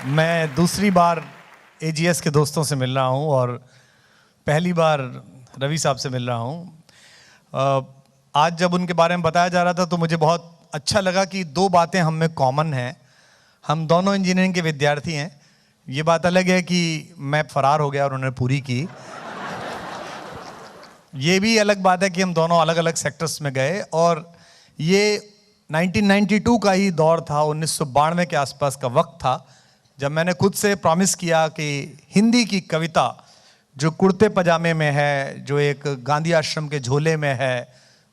मैं दूसरी बार एजीएस के दोस्तों से मिल रहा हूं और पहली बार रवि साहब से मिल रहा हूं। आज जब उनके बारे में बताया जा रहा था तो मुझे बहुत अच्छा लगा कि दो बातें हम में कॉमन हैं। हम दोनों इंजीनियरिंग के विद्यार्थी हैं। ये बात अलग है कि मैं फरार हो गया और उन्होंने पूरी की। ये भी अलग बात है कि हम दोनों अलग अलग सेक्टर्स में गए और ये 1992 का ही दौर था, 1992 के आसपास का वक्त था जब मैंने खुद से प्रॉमिस किया कि हिंदी की कविता जो कुर्ते पजामे में है, जो एक गांधी आश्रम के झोले में है,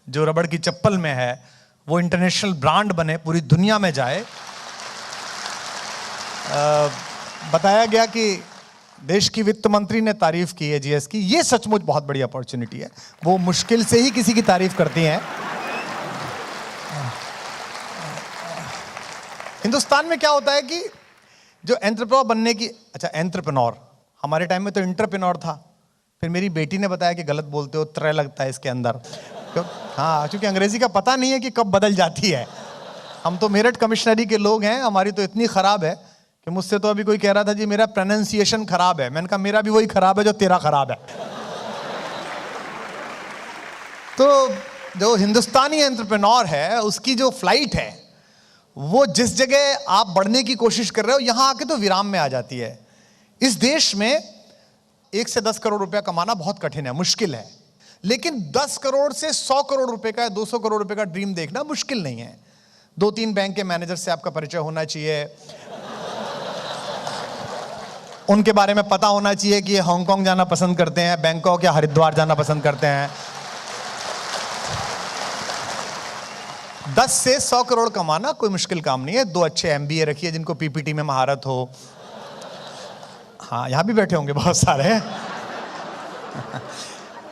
जो रबड़ की चप्पल में है, वो इंटरनेशनल ब्रांड बने, पूरी दुनिया में जाए। बताया गया कि देश की वित्त मंत्री ने तारीफ की है जीएस की। ये सचमुच बहुत बड़ी अपॉर्चुनिटी है। वो मुश्किल से ही किसी की तारीफ करती हैं। हिंदुस्तान में क्या होता है कि जो एंटरप्रेन्योर बनने की, अच्छा एंटरप्रेन्योर, हमारे टाइम में तो एंटरप्रेन्योर था। फिर मेरी बेटी ने बताया कि गलत बोलते हो, त्रय लगता है इसके अंदर। हाँ, क्योंकि अंग्रेजी का पता नहीं है कि कब बदल जाती है। हम तो मेरठ कमिश्नरी के लोग हैं, हमारी तो इतनी खराब है कि मुझसे तो अभी कोई कह रहा था जी मेरा प्रोनाउंसिएशन खराब है। मैंने कहा मेरा भी वही खराब है जो तेरा खराब है। तो जो हिंदुस्तानी एंटरप्रेन्योर है उसकी जो फ्लाइट है वो जिस जगह आप बढ़ने की कोशिश कर रहे हो यहां आके तो विराम में आ जाती है। इस देश में 1 से 10 करोड़ रुपया कमाना बहुत कठिन है, मुश्किल है। लेकिन 10 करोड़ से 100 करोड़ रुपए का, 200 करोड़ रुपए का ड्रीम देखना मुश्किल नहीं है। 2-3 बैंक के मैनेजर से आपका परिचय होना चाहिए, उनके बारे में पता होना चाहिए कि ये हांगकांग जाना पसंद करते हैं, बैंकॉक या हरिद्वार जाना पसंद करते हैं। 10 से 100 करोड़ कमाना कोई मुश्किल काम नहीं है। 2 अच्छे एमबीए रखिए जिनको पीपीटी में महारत हो। हाँ, यहां भी बैठे होंगे बहुत सारे।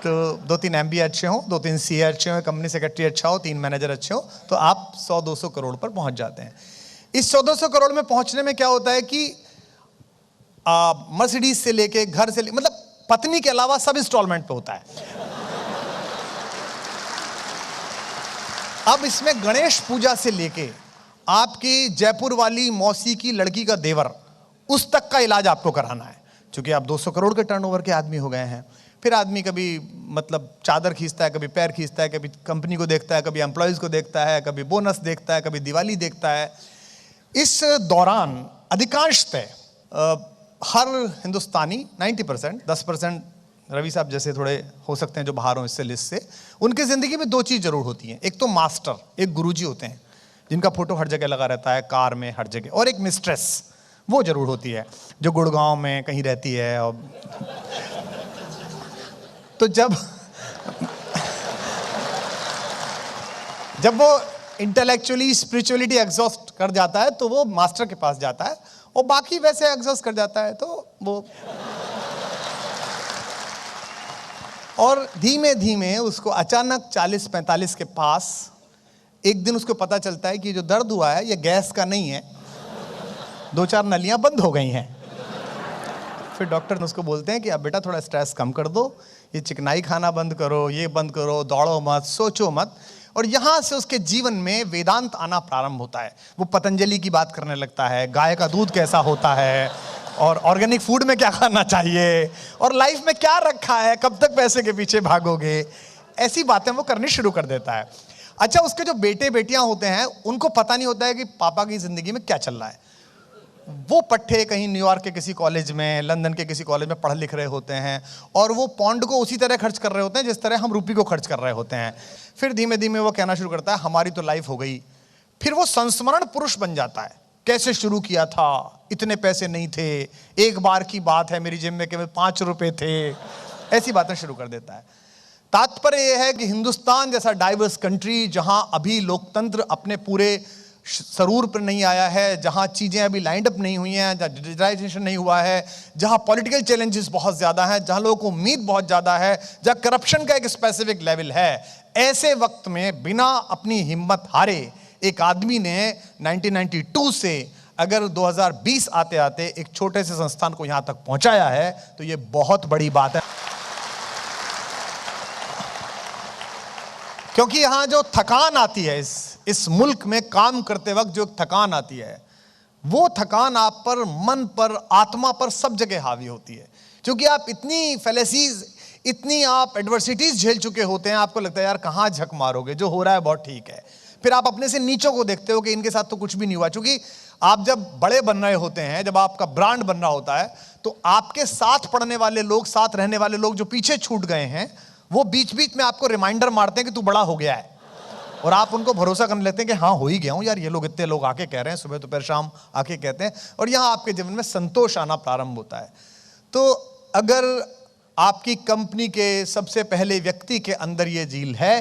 तो 2-3 एमबीए अच्छे हो, 2-3 सीए अच्छे हो, कंपनी सेक्रेटरी अच्छा हो, 3 मैनेजर अच्छे हो, तो आप 100-200 करोड़ पर पहुंच जाते हैं। इस 100-200 करोड़ में पहुंचने में क्या होता है कि मर्सिडीज से लेके, घर से मतलब पत्नी के अलावा सब इंस्टॉलमेंट पे होता है। अब इसमें गणेश पूजा से लेके आपकी जयपुर वाली मौसी की लड़की का देवर, उस तक का इलाज आपको कराना है। क्योंकि आप 200 करोड़ के टर्नओवर के आदमी हो गए हैं। फिर आदमी कभी मतलब चादर खींचता है, कभी पैर खींचता है, कभी कंपनी को देखता है, कभी एम्प्लॉयज को देखता है, कभी बोनस देखता है, कभी दिवाली देखता है। इस दौरान अधिकांशतः हर हिंदुस्तानी 90%, 10% रवि साहब जैसे थोड़े हो सकते हैं जो बाहर हो इससे लिस्ट से, उनकी जिंदगी में 2 चीज जरूर होती हैं। एक तो मास्टर, एक गुरुजी होते हैं जिनका फोटो हर जगह लगा रहता है, कार में हर जगह, और एक मिस्ट्रेस वो जरूर होती है जो गुड़गांव में कहीं रहती है। और तो जब वो इंटेलेक्चुअली स्पिरिचुअलिटी एग्जॉस्ट कर जाता है तो वो मास्टर के पास जाता है, और बाकी वैसे एग्जॉस्ट कर जाता है तो वो, और धीमे धीमे उसको अचानक 40-45 के पास एक दिन उसको पता चलता है कि जो दर्द हुआ है ये गैस का नहीं है, 2-4 नलियां बंद हो गई हैं। फिर डॉक्टर उसको बोलते हैं कि अब बेटा थोड़ा स्ट्रेस कम कर दो, ये चिकनाई खाना बंद करो, ये बंद करो, दौड़ो मत, सोचो मत। और यहां से उसके जीवन में वेदांत आना प्रारंभ होता है। वो पतंजलि की बात करने लगता है, गाय का दूध कैसा होता है, और ऑर्गेनिक फूड में क्या खाना चाहिए, और लाइफ में क्या रखा है, कब तक पैसे के पीछे भागोगे, ऐसी बातें वो करनी शुरू कर देता है। अच्छा, उसके जो बेटे बेटियां होते हैं उनको पता नहीं होता है कि पापा की जिंदगी में क्या चल रहा है। वो पट्टे कहीं न्यूयॉर्क के किसी कॉलेज में, लंदन के किसी कॉलेज में पढ़ लिख रहे होते हैं, और वो पौंड को उसी तरह खर्च कर रहे होते हैं जिस तरह हम रुपये को खर्च कर रहे होते हैं। फिर धीमे धीमे वो कहना शुरू करता है हमारी तो लाइफ हो गई। फिर वो संस्मरण पुरुष बन जाता है। कैसे शुरू किया था, इतने पैसे नहीं थे, एक बार की बात है मेरी जेब में केवल 5 रुपए थे, ऐसी बातें शुरू कर देता है। तात्पर्य यह है कि हिंदुस्तान जैसा डाइवर्स कंट्री, जहां अभी लोकतंत्र अपने पूरे सरूर पर नहीं आया है, जहां चीजें अभी लाइंड अप नहीं हुई हैं, जहां डिजिटलाइजेशन नहीं हुआ है, जहां पॉलिटिकल चैलेंजेस बहुत ज्यादा हैं, जहां लोगों को उम्मीद बहुत ज्यादा है, जहां करप्शन का एक स्पेसिफिक लेवल है, ऐसे वक्त में बिना अपनी हिम्मत हारे एक आदमी ने 1992 से अगर 2020 आते आते एक छोटे से संस्थान को यहां तक पहुंचाया है तो यह बहुत बड़ी बात है। क्योंकि यहां जो थकान आती है, इस मुल्क में काम करते वक्त जो थकान आती है वो थकान आप पर, मन पर, आत्मा पर, सब जगह हावी होती है, क्योंकि आप इतनी फैलेसीज, इतनी आप एडवर्सिटीज झेल चुके होते हैं, आपको लगता है यार कहाँ झक मारोगे, जो हो रहा है बहुत ठीक है। फिर आप अपने से नीचों को देखते हो कि इनके साथ तो कुछ भी नहीं हुआ, क्योंकि आप जब बड़े बन रहे होते हैं, जब आपका ब्रांड बन रहा होता है, तो आपके साथ पढ़ने वाले लोग, साथ रहने वाले लोग जो पीछे छूट गए हैं, वो बीच बीच में आपको रिमाइंडर मारते हैं कि तू बड़ा हो गया है, और आप उनको भरोसा करने लेते हैं कि हाँ हो ही गया हूं यार, ये लोग, इतने लोग आके कह रहे हैं, सुबह दोपहर शाम आके कहते हैं, और यहां आपके जीवन में संतोष आना प्रारंभ होता है। तो अगर आपकी कंपनी के सबसे पहले व्यक्ति के अंदर ये झील है,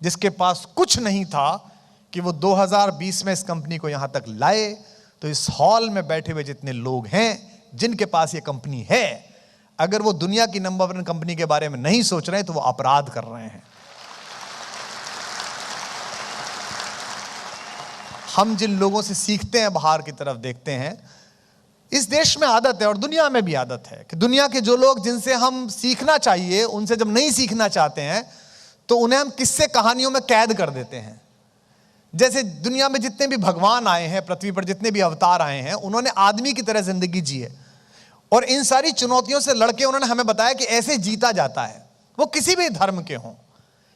जिसके पास कुछ नहीं था, कि वो 2020 में इस कंपनी को यहां तक लाए, तो इस हॉल में बैठे हुए जितने लोग हैं जिनके पास ये कंपनी है, अगर वो दुनिया की नंबर 1 कंपनी के बारे में नहीं सोच रहे हैं, तो वो अपराध कर रहे हैं। हम जिन लोगों से सीखते हैं, बाहर की तरफ देखते हैं, इस देश में आदत है और दुनिया में भी आदत है कि दुनिया के जो लोग जिनसे हम सीखना चाहिए, उनसे जब नहीं सीखना चाहते हैं, तो उन्हें हम किस्से कहानियों में कैद कर देते हैं। जैसे दुनिया में जितने भी भगवान आए हैं, पृथ्वी पर जितने भी अवतार आए हैं, उन्होंने आदमी की तरह जिंदगी जी है, और इन सारी चुनौतियों से लड़के उन्होंने हमें बताया कि ऐसे जीता जाता है। वो किसी भी धर्म के हों,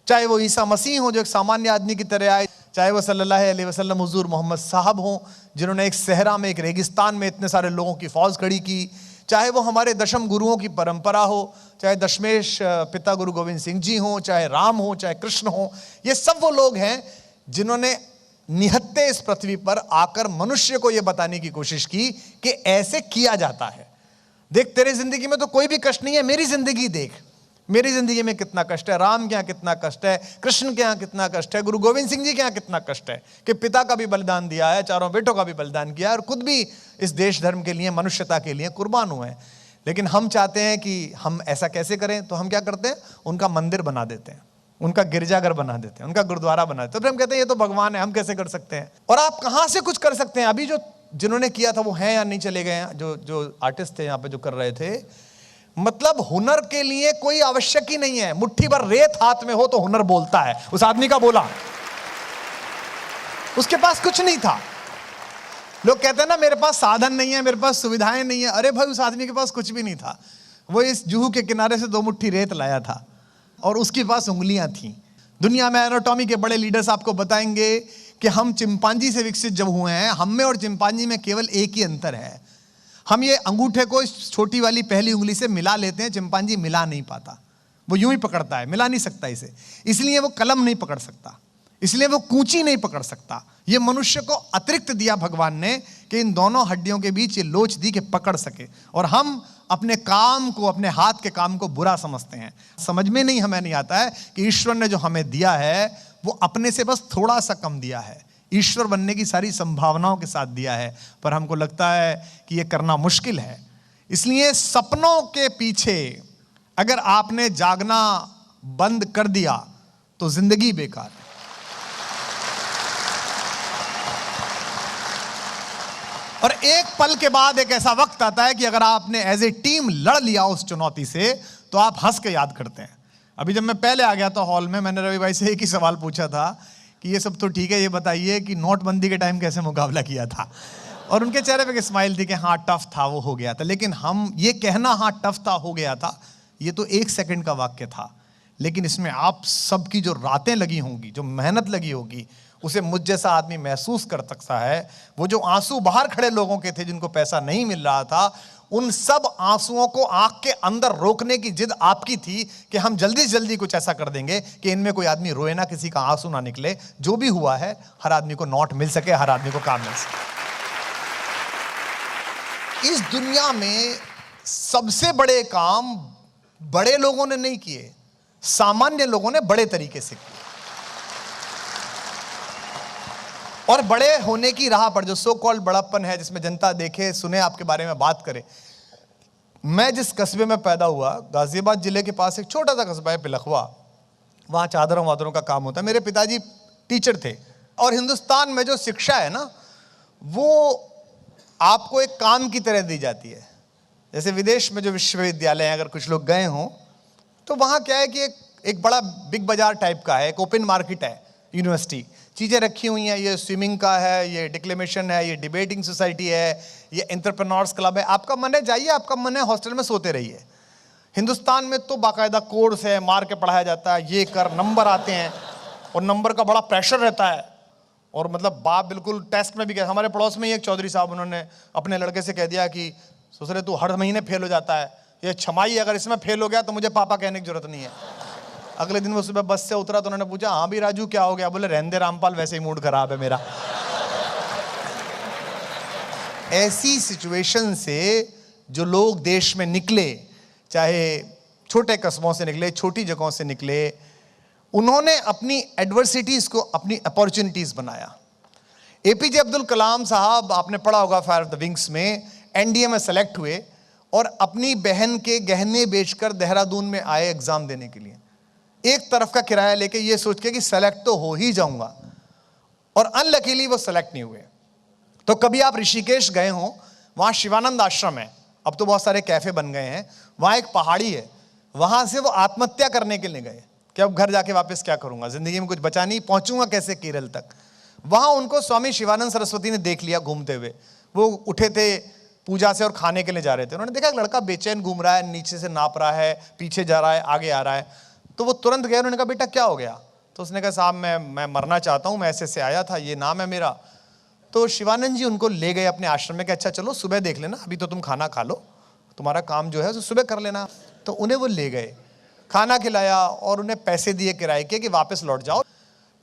चाहे वो ईसा मसीह हो जो एक सामान्य आदमी की तरह आए, चाहे वो सल्लल्लाहु अलैहि वसल्लम हुजूर मोहम्मद साहब हों जिन्होंने एक सहरा में, एक रेगिस्तान में इतने सारे लोगों की फौज खड़ी की, चाहे वो हमारे दशम गुरुओं की परंपरा हो, चाहे दशमेश पिता गुरु गोविंद सिंह जी हों, चाहे राम हो, चाहे कृष्ण हो, ये सब वो लोग हैं जिन्होंने निहत्ते इस पृथ्वी पर आकर मनुष्य को यह बताने की कोशिश की कि ऐसे किया जाता है। देख, तेरे जिंदगी में तो कोई भी कष्ट नहीं है, मेरी जिंदगी देख, मेरी जिंदगी में कितना कष्ट है, राम के यहाँ कितना कष्ट है, कृष्ण के यहाँ कितना कष्ट है, गुरु गोविंद सिंह जी के यहाँ कितना कष्ट है कि पिता का भी बलिदान दिया है, चारों बेटों का भी बलिदान किया है, और खुद भी इस देश धर्म के लिए, मनुष्यता के लिए कुर्बान हुए हैं। लेकिन हम चाहते हैं कि हम ऐसा कैसे करें, तो हम क्या करते हैं, उनका मंदिर बना देते हैं, उनका गिरजाघर बना देते हैं, उनका गुरुद्वारा बना देते हैं। तो फिर हम कहते हैं ये तो भगवान है, हम कैसे कर सकते हैं। और आप कहाँ से कुछ कर सकते हैं। अभी जो जिन्होंने किया था वो हैं या नहीं, चले गए हैं, जो आर्टिस्ट थे यहाँ पे जो कर रहे थे, मतलब हुनर के लिए कोई आवश्यक ही नहीं है, मुट्ठी भर रेत हाथ में हो तो हुनर बोलता है। उस आदमी का बोला, उसके पास कुछ नहीं था। लोग कहते हैं ना मेरे पास साधन नहीं है, मेरे पास सुविधाएं नहीं है। अरे भाई, उस आदमी के पास कुछ भी नहीं था, वो इस जुहू के किनारे से 2 मुट्ठी रेत लाया था और उसके पास उंगलियां थी। दुनिया में एनाटॉमी के बड़े लीडर्स आपको बताएंगे कि हम चिंपांजी से विकसित जब हुए हैं, हम में और चिंपांजी में केवल एक ही अंतर है, हम ये अंगूठे को इस छोटी वाली पहली उंगली से मिला लेते हैं, चिंपांजी मिला नहीं पाता, वो यूं ही पकड़ता है, मिला नहीं सकता इसे। इसलिए वो कलम नहीं पकड़ सकता, इसलिए वो कूंची नहीं पकड़ सकता। ये मनुष्य को अतिरिक्त दिया भगवान ने कि इन दोनों हड्डियों के बीच ये लोच दी कि पकड़ सके। और हम अपने काम को, अपने हाथ के काम को बुरा समझते हैं। समझ में नहीं, हमें नहीं आता है कि ईश्वर ने जो हमें दिया है वो अपने से बस थोड़ा सा कम दिया है, ईश्वर बनने की सारी संभावनाओं के साथ दिया है, पर हमको लगता है कि ये करना मुश्किल है। इसलिए सपनों के पीछे अगर आपने जागना बंद कर दिया तो जिंदगी बेकार है। और एक पल के बाद एक ऐसा वक्त आता है कि अगर आपने एज ए टीम लड़ लिया उस चुनौती से, तो आप हंस के याद करते हैं। अभी जब मैं पहले आ गया था हॉल में, मैंने रवि भाई से एक ही सवाल पूछा था कि ये सब तो ठीक है, ये बताइए कि नोटबंदी के टाइम कैसे मुकाबला किया था। और उनके चेहरे पे एक स्माइल थी कि हाँ टफ था, वो हो गया था। लेकिन हम ये कहना हाँ टफ था, हो गया था, ये तो 1 सेकंड का वाक्य था, लेकिन इसमें आप सबकी जो रातें लगी होंगी, जो मेहनत लगी होगी, उसे मुझ जैसा आदमी महसूस कर सकता है। वो जो आंसू बाहर खड़े लोगों के थे जिनको पैसा नहीं मिल रहा था, उन सब आंसुओं को आंख के अंदर रोकने की जिद आपकी थी कि हम जल्दी से जल्दी कुछ ऐसा कर देंगे कि इनमें कोई आदमी रोए ना, किसी का आंसू ना निकले। जो भी हुआ है, हर आदमी को नोट मिल सके, हर आदमी को काम मिल सके। इस दुनिया में सबसे बड़े काम बड़े लोगों ने नहीं किए, सामान्य लोगों ने बड़े तरीके से किए। और बड़े होने की राह पर जो सो कॉल्ड बड़प्पन है, जिसमें जनता देखे सुने, आपके बारे में बात करे। मैं जिस कस्बे में पैदा हुआ, गाजियाबाद जिले के पास एक छोटा सा कस्बा है पिलखवा, वहाँ चादरों वादरों का काम होता है। मेरे पिताजी टीचर थे। और हिंदुस्तान में जो शिक्षा है ना, वो आपको एक काम की तरह दी जाती है। जैसे विदेश में जो विश्वविद्यालय हैं, अगर कुछ लोग गए हों तो वहाँ क्या है कि एक बड़ा बिग बाजार टाइप का है, एक ओपन मार्केट है यूनिवर्सिटी। चीज़ें रखी हुई हैं, ये स्विमिंग का है, ये डिक्लेमेशन है, ये डिबेटिंग सोसाइटी है, ये एंटरप्रेन्योर्स क्लब है। आपका मन है जाइए, आपका मन है हॉस्टल में सोते रहिए। हिंदुस्तान में तो बाकायदा कोर्स है, मार के पढ़ाया जाता है, ये कर, नंबर आते हैं और नंबर का बड़ा प्रेशर रहता है। और मतलब बाप बिल्कुल टेस्ट में भी गया। हमारे पड़ोस में ही एक चौधरी साहब, उन्होंने अपने लड़के से कह दिया कि ससुरे तू हर महीने फेल हो जाता है, ये छमाही अगर इसमें फेल हो गया तो मुझे पापा कहने की जरूरत नहीं है। अगले दिन वो सुबह बस से उतरा तो उन्होंने पूछा, हाँ भी राजू क्या हो गया? बोले रहने दे रामपाल, वैसे ही मूड खराब है मेरा। ऐसी सिचुएशन से जो लोग देश में निकले, चाहे छोटे कस्बों से निकले, छोटी जगहों से निकले, उन्होंने अपनी एडवर्सिटीज को अपनी अपॉर्चुनिटीज बनाया। एपीजे अब्दुल कलाम साहब, आपने पढ़ा होगा फायर ऑफ द विंग्स में, एनडीए में सेलेक्ट हुए और अपनी बहन के गहने बेचकर देहरादून में आए एग्जाम देने के लिए। एक तरफ का किराया लेके ये सोच के कि सेलेक्ट तो हो ही जाऊंगा, और अनलकीली वो सेलेक्ट नहीं हुए। तो कभी आप ऋषिकेश गए हो, वहां शिवानंद आश्रम है, अब तो बहुत सारे कैफे बन गए हैं, वहां एक पहाड़ी है, वहां से वो आत्महत्या करने के लिए गए कि अब घर जाके वापस क्या करूंगा, जिंदगी में कुछ बचा नहीं, पहुंचूंगा कैसे केरल तक। वहां उनको स्वामी शिवानंद सरस्वती ने देख लिया घूमते हुए। वो उठे थे पूजा से और खाने के लिए जा रहे थे, उन्होंने देखा एक लड़का बेचैन घूम रहा है, नीचे से नाप रहा है, पीछे जा रहा है, आगे आ रहा है। तो वो तुरंत गए, उन्होंने कहा बेटा क्या हो गया? तो उसने कहा साहब मैं मरना चाहता हूँ, मैं ऐसे से आया था, ये नाम है मेरा। तो शिवानंद जी उनको ले गए अपने आश्रम में कि अच्छा चलो सुबह देख लेना, अभी तो तुम खाना खा लो, तुम्हारा काम जो है उसे सुबह कर लेना। तो उन्हें वो ले गए, खाना खिलाया और उन्हें पैसे दिए किराए के कि वापस लौट जाओ।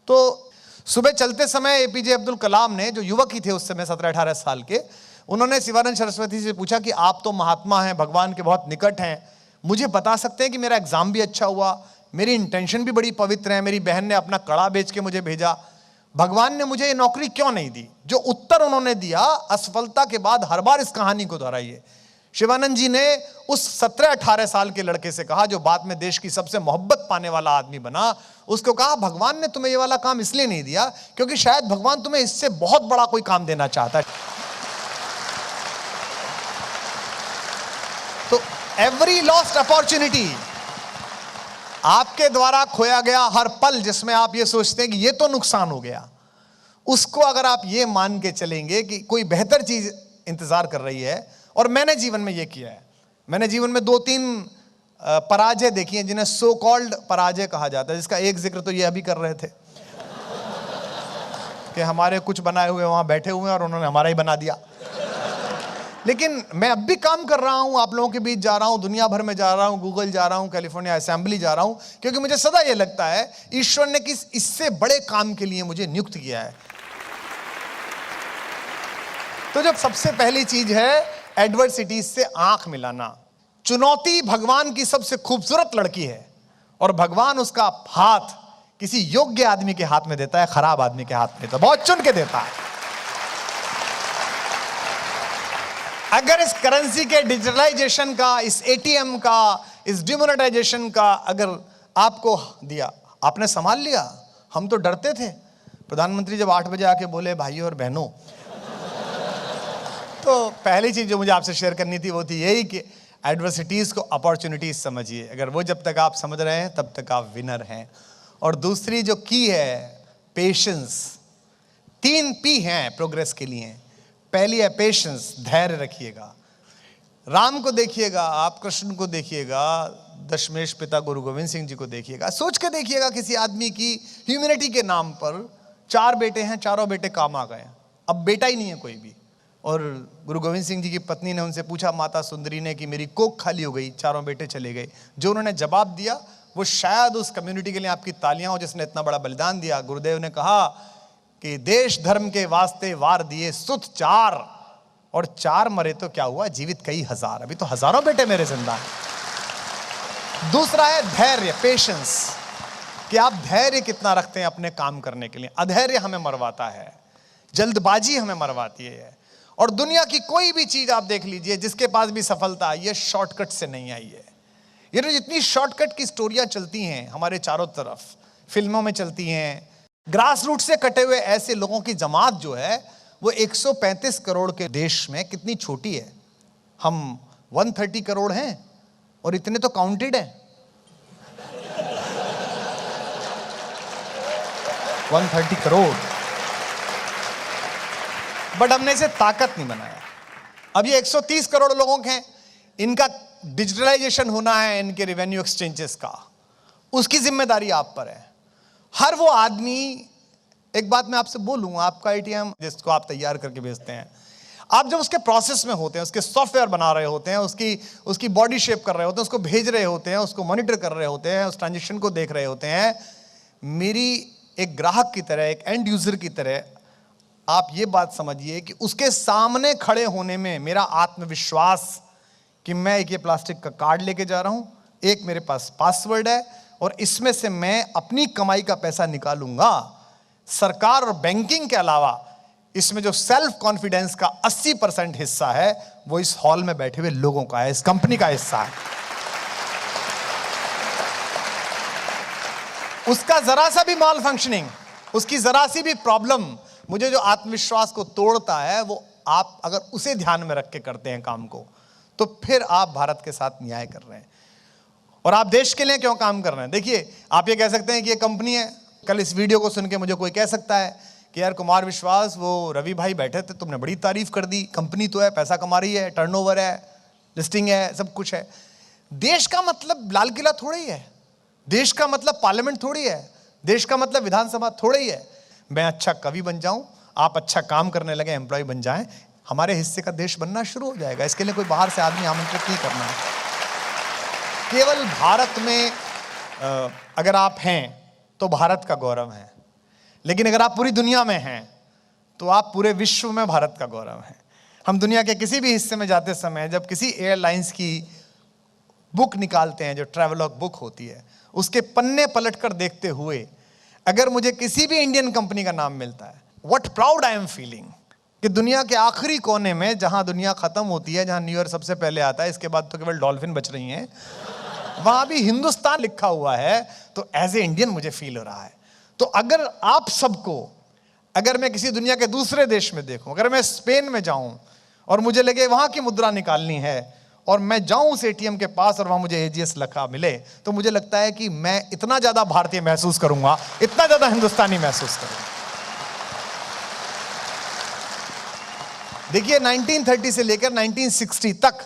तो सुबह चलते समय एपीजे अब्दुल कलाम ने, जो युवक ही थे उस समय 17-18 साल के, उन्होंने शिवानंद सरस्वती से पूछा कि आप तो महात्मा हैं, भगवान के बहुत निकट हैं, मुझे बता सकते हैं कि मेरा एग्जाम भी अच्छा हुआ, मेरी इंटेंशन भी बड़ी पवित्र है, मेरी बहन ने अपना कड़ा बेच के मुझे भेजा, भगवान ने मुझे ये नौकरी क्यों नहीं दी? जो उत्तर उन्होंने दिया असफलता के बाद हर बार इस कहानी को दोहराइए। शिवानंद जी ने उस 17-18 साल के लड़के से कहा, जो बाद में देश की सबसे मोहब्बत पाने वाला आदमी बना, उसको कहा भगवान ने तुम्हें ये वाला काम इसलिए नहीं दिया क्योंकि शायद भगवान तुम्हें इससे बहुत बड़ा कोई काम देना चाहता है। तो एवरी लॉस्ट अपॉर्चुनिटी, आपके द्वारा खोया गया हर पल जिसमें आप ये सोचते हैं कि ये तो नुकसान हो गया, उसको अगर आप ये मान के चलेंगे कि कोई बेहतर चीज इंतजार कर रही है। और मैंने जीवन में ये किया है, मैंने जीवन में 2-3 पराजय देखी हैं जिन्हें सो कॉल्ड पराजय कहा जाता है, जिसका एक जिक्र तो ये अभी कर रहे थे कि हमारे कुछ बनाए हुए वहां बैठे हुए हैं और उन्होंने हमारा ही बना दिया। लेकिन मैं अब भी काम कर रहा हूं, आप लोगों के बीच जा रहा हूं, दुनिया भर में जा रहा हूं, गूगल जा रहा हूं, कैलिफोर्निया असेंबली जा रहा हूं, क्योंकि मुझे सदा यह लगता है ईश्वर ने किस इससे बड़े काम के लिए मुझे नियुक्त किया है। तो जब सबसे पहली चीज है एडवर्सिटीज से आंख मिलाना। चुनौती भगवान की सबसे खूबसूरत लड़की है और भगवान उसका हाथ किसी योग्य आदमी के हाथ में देता है, खराब आदमी के हाथ में देता है, बहुत चुन के देता है। अगर इस करेंसी के डिजिटलाइजेशन का, इस एटीएम का, इस डिमोनेटाइजेशन का अगर आपको दिया, आपने संभाल लिया। हम तो डरते थे, प्रधानमंत्री जब 8 बजे आके बोले भाइयों और बहनों, तो पहली चीज जो मुझे आपसे शेयर करनी थी वो थी यही कि एडवर्सिटीज को अपॉर्चुनिटीज समझिए। अगर वो जब तक आप समझ रहे हैं तब तक आप विनर हैं। और दूसरी जो की है पेशेंस। 3 पी हैं प्रोग्रेस के लिए। पहली है पेशेंस, धैर्य रखिएगा। राम को देखिएगा, आप कृष्ण को देखिएगा, दशमेश पिता गुरु गोविंद सिंह जी को देखिएगा, सोच के देखिएगा किसी आदमी की ह्यूमैनिटी के नाम पर 4 बेटे हैं, चारों बेटे काम आ गए, अब बेटा ही नहीं है कोई भी। और गुरु गोविंद सिंह जी की पत्नी ने उनसे पूछा, माता सुंदरी ने, कि मेरी कोख खाली हो गई, चारों बेटे चले गए। जो उन्होंने जवाब दिया वो शायद उस कम्युनिटी के लिए आपकी तालियां हो जिसने इतना बड़ा बलिदान दिया। गुरुदेव ने कहा कि देश धर्म के वास्ते वार दिए सुत 4 और 4 मरे तो क्या हुआ, जीवित कई हजार, अभी तो हजारों बेटे मेरे जिंदा हैं। दूसरा है धैर्य, पेशेंस, कि आप धैर्य कितना रखते हैं अपने काम करने के लिए। अधैर्य हमें मरवाता है, जल्दबाजी हमें मरवाती है। और दुनिया की कोई भी चीज आप देख लीजिए, जिसके पास भी सफलता आई है शॉर्टकट से नहीं आई है। ये तो जितनी शॉर्टकट की स्टोरियां चलती हैं हमारे चारों तरफ, फिल्मों में चलती हैं, ग्रास रूट से कटे हुए ऐसे लोगों की जमात जो है वो 135 करोड़ के देश में कितनी छोटी है। हम 130 करोड़ हैं और इतने तो काउंटेड हैं। 130 करोड़। बट हमने इसे ताकत नहीं बनाया। अब ये 130 करोड़ लोगों के हैं, इनका डिजिटलाइजेशन होना है, इनके रेवेन्यू एक्सचेंजेस का, उसकी जिम्मेदारी आप पर है। हर वो आदमी, एक बात मैं आपसे बोलूं, आपका एटीएम जिसको आप तैयार करके भेजते हैं, आप जब उसके प्रोसेस में होते हैं, उसके सॉफ्टवेयर बना रहे होते हैं, उसकी बॉडी शेप कर रहे होते हैं, उसको भेज रहे होते हैं, उसको मॉनिटर कर रहे होते हैं, उस ट्रांजेक्शन को देख रहे होते हैं, मेरी एक ग्राहक की तरह, एक एंड यूजर की तरह आप ये बात समझिए कि उसके सामने खड़े होने में मेरा आत्मविश्वास कि मैं एक ये प्लास्टिक का कार्ड लेके जा रहा हूं, एक मेरे पास पासवर्ड है और इसमें से मैं अपनी कमाई का पैसा निकालूंगा। सरकार और बैंकिंग के अलावा इसमें जो सेल्फ कॉन्फिडेंस का 80% हिस्सा है वो इस हॉल में बैठे हुए लोगों का है, इस कंपनी का हिस्सा है। उसका जरा सा भी माल फंक्शनिंग, उसकी जरा सी भी प्रॉब्लम मुझे जो आत्मविश्वास को तोड़ता है, वो आप अगर उसे ध्यान में रख के करते हैं काम को, तो फिर आप भारत के साथ न्याय कर रहे हैं और आप देश के लिए क्यों काम कर रहे हैं। देखिए, आप ये कह सकते हैं कि ये कंपनी है, कल इस वीडियो को सुन के मुझे कोई कह सकता है कि यार कुमार विश्वास, वो रवि भाई बैठे थे, तुमने बड़ी तारीफ कर दी, कंपनी तो है, पैसा कमा रही है, टर्नओवर है, लिस्टिंग है, सब कुछ है। देश का मतलब लाल किला थोड़ी है, देश का मतलब पार्लियामेंट थोड़ी है, देश का मतलब विधानसभा थोड़ी है। मैं अच्छा कवि बन जाऊं, आप अच्छा काम करने लगे, एम्प्लॉय बन जाएं, हमारे हिस्से का देश बनना शुरू हो जाएगा। इसके लिए कोई बाहर से आदमी आमंत्रित नहीं करना है। केवल भारत में अगर आप हैं तो भारत का गौरव है, लेकिन अगर आप पूरी दुनिया में हैं तो आप पूरे विश्व में भारत का गौरव है। हम दुनिया के किसी भी हिस्से में जाते समय जब किसी एयरलाइंस की बुक निकालते हैं, जो ट्रैवलॉग बुक होती है, उसके पन्ने पलटकर देखते हुए अगर मुझे किसी भी इंडियन कंपनी का नाम मिलता है, what proud I am feeling, कि दुनिया के आखिरी कोने में, जहां दुनिया खत्म होती है, जहां न्यू ईयर सबसे पहले आता है, इसके बाद तो केवल डॉल्फिन बच रही हैं, वहां भी हिंदुस्तान लिखा हुआ है, तो एज ए इंडियन मुझे फील हो रहा है। तो अगर आप सबको, अगर मैं किसी दुनिया के दूसरे देश में देखूं, अगर मैं स्पेन में जाऊं और मुझे लगे वहां की मुद्रा निकालनी है और मैं जाऊं उस एटीएम के पास और वहां मुझे एजीएस लिखा मिले, तो मुझे लगता है कि मैं इतना ज्यादा भारतीय महसूस करूंगा, इतना ज्यादा हिंदुस्तानी महसूस करूंगा। देखिए, 1930 से लेकर 1960 तक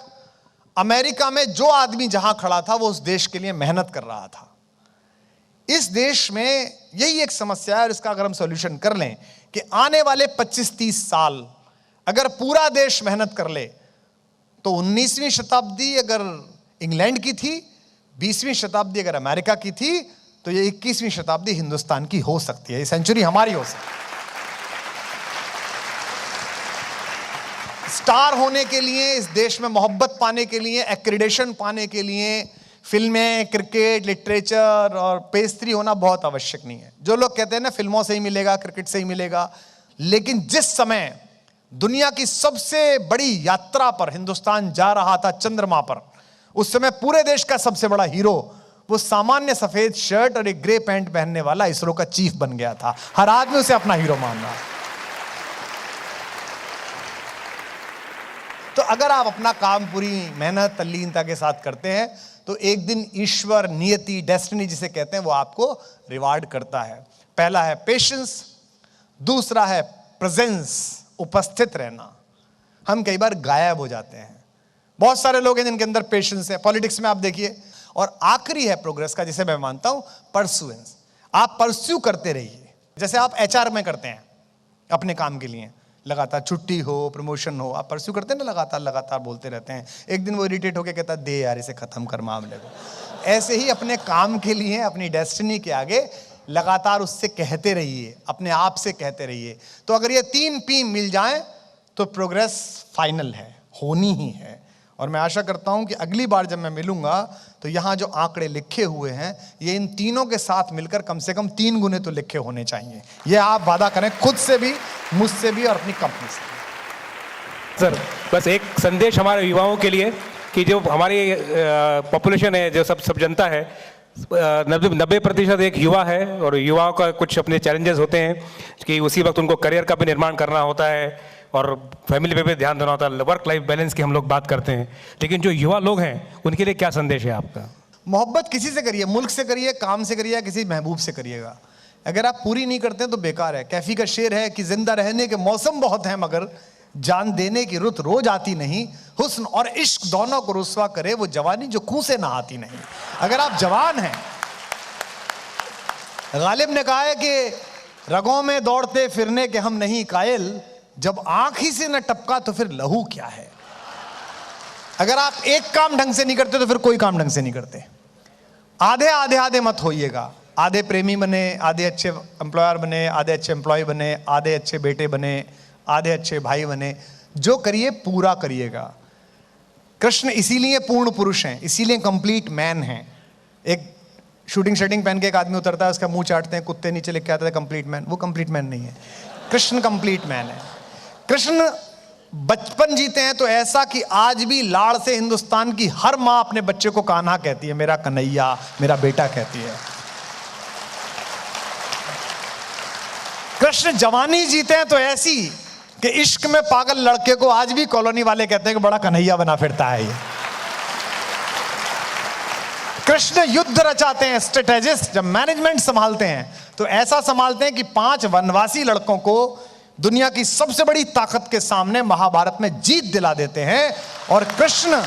अमेरिका में जो आदमी जहां खड़ा था वो उस देश के लिए मेहनत कर रहा था। इस देश में यही एक समस्या है और इसका अगर हम सॉल्यूशन कर लें कि आने वाले 25-30 साल अगर पूरा देश मेहनत कर ले, तो 19वीं शताब्दी अगर इंग्लैंड की थी, 20वीं शताब्दी अगर अमेरिका की थी, तो ये 21वीं शताब्दी हिंदुस्तान की हो सकती है, ये सेंचुरी हमारी हो सकती है। स्टार होने के लिए, इस देश में मोहब्बत पाने के लिए, एक्रेडिटेशन पाने के लिए फिल्में, क्रिकेट, लिटरेचर और पेस्ट्री होना बहुत आवश्यक नहीं है। जो लोग कहते हैं ना फिल्मों से ही मिलेगा, क्रिकेट से ही मिलेगा, लेकिन जिस समय दुनिया की सबसे बड़ी यात्रा पर हिंदुस्तान जा रहा था, चंद्रमा पर, उस समय पूरे देश का सबसे बड़ा हीरो वो सामान्य सफेद शर्ट और एक ग्रे पैंट पहनने वाला इसरो का चीफ बन गया था। हर आदमी उसे अपना हीरो मान रहा। तो अगर आप अपना काम पूरी मेहनत, तल्लीनता के साथ करते हैं, तो एक दिन ईश्वर, नियति, डेस्टिनी जिसे कहते हैं, वो आपको रिवार्ड करता है। पहला है पेशेंस, दूसरा है प्रेजेंस, उपस्थित रहना। हम कई बार गायब हो जाते हैं। बहुत सारे लोग हैं जिनके अंदर पेशेंस है, पॉलिटिक्स में आप देखिए। और आखिरी है प्रोग्रेस का, जिसे मैं मानता हूं परसुएंस। आप परस्यू करते रहिए, जैसे आप एचआर में करते हैं अपने काम के लिए, लगातार छुट्टी हो, प्रमोशन हो, आप परस्यू करते हैं ना, लगातार बोलते रहते हैं। एक दिन वो इरिटेट होकर कहता है, दे यार इसे खत्म कर मामले को। ऐसे ही अपने काम के लिए, अपनी डेस्टिनी के आगे लगातार उससे कहते रहिए, अपने आप से कहते रहिए। तो अगर ये 3 P मिल जाएं तो प्रोग्रेस फाइनल है, होनी ही है। और मैं आशा करता हूं कि अगली बार जब मैं मिलूंगा तो यहां जो आंकड़े लिखे हुए हैं, ये इन तीनों के साथ मिलकर कम से कम 3 गुने तो लिखे होने चाहिए। ये आप वादा करें, खुद से भी, मुझसे भी और अपनी कंपनी से भी। सर, बस एक संदेश हमारे युवाओं के लिए कि जो हमारी पॉपुलेशन है, जो सब जनता है, 90% एक युवा है और युवाओं का कुछ अपने चैलेंजेस होते हैं कि उसी वक्त उनको करियर का भी निर्माण करना होता है और फैमिली पे भी ध्यान देना होता है। वर्क लाइफ बैलेंस की हम लोग बात करते हैं, लेकिन जो युवा लोग हैं उनके लिए क्या संदेश है आपका? मोहब्बत किसी से करिए, मुल्क से करिए, काम से करिए, किसी महबूब से करिएगा। अगर आप पूरी नहीं करते तो बेकार है। कैफी का शेर है कि जिंदा रहने के मौसम बहुत हैं मगर जान देने की रुत रोज आती नहीं। हुस्न और इश्क दोनों को रुस्वा करे वो जवानी जो खून से नहाती नहीं। अगर आप जवान हैं, गालिब ने कहा है कि रगों में दौड़ते फिरने के हम नहीं कायल, जब आंख ही से न टपका तो फिर लहू क्या है। अगर आप एक काम ढंग से नहीं करते तो फिर कोई काम ढंग से नहीं करते। आधे आधे आधे मत होइएगा। आधे प्रेमी बने, आधे अच्छे एम्प्लॉयर बने, आधे अच्छे एम्प्लॉय बने, आधे अच्छे बेटे बने, आधे अच्छे भाई बने। जो करिए पूरा करिएगा। कृष्ण इसीलिए पूर्ण पुरुष हैं, इसीलिए कंप्लीट मैन हैं। एक शूटिंग शर्टिंग पहन के एक आदमी उतरता है, उसका मुंह चाटते हैं, कुत्ते नीचे लिख के आता है कंप्लीट मैन। वो कंप्लीट मैन नहीं है, कृष्ण कंप्लीट मैन है। कृष्ण बचपन जीते हैं तो ऐसा कि आज भी लाड़ से हिंदुस्तान की हर मां अपने बच्चे को कान्हा कहती है, मेरा कन्हैया, मेरा बेटा कहती है। कृष्ण जवानी जीते हैं तो ऐसी कि इश्क में पागल लड़के को आज भी कॉलोनी वाले कहते हैं कि बड़ा कन्हैया बना फिरता है ये। कृष्ण युद्ध रचाते हैं, स्ट्रेटेजिस्ट। जब मैनेजमेंट संभालते हैं तो ऐसा संभालते हैं कि 5 वनवासी लड़कों को दुनिया की सबसे बड़ी ताकत के सामने महाभारत में जीत दिला देते हैं। और कृष्ण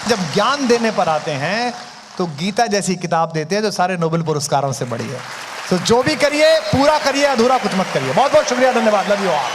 जब ज्ञान देने पर आते हैं तो गीता जैसी किताब देते हैं जो सारे नोबेल पुरस्कारों से बड़ी है। तो जो भी करिए पूरा करिए, अधूरा कुछ मत करिए। बहुत बहुत शुक्रिया, धन्यवाद, लव यू ऑल।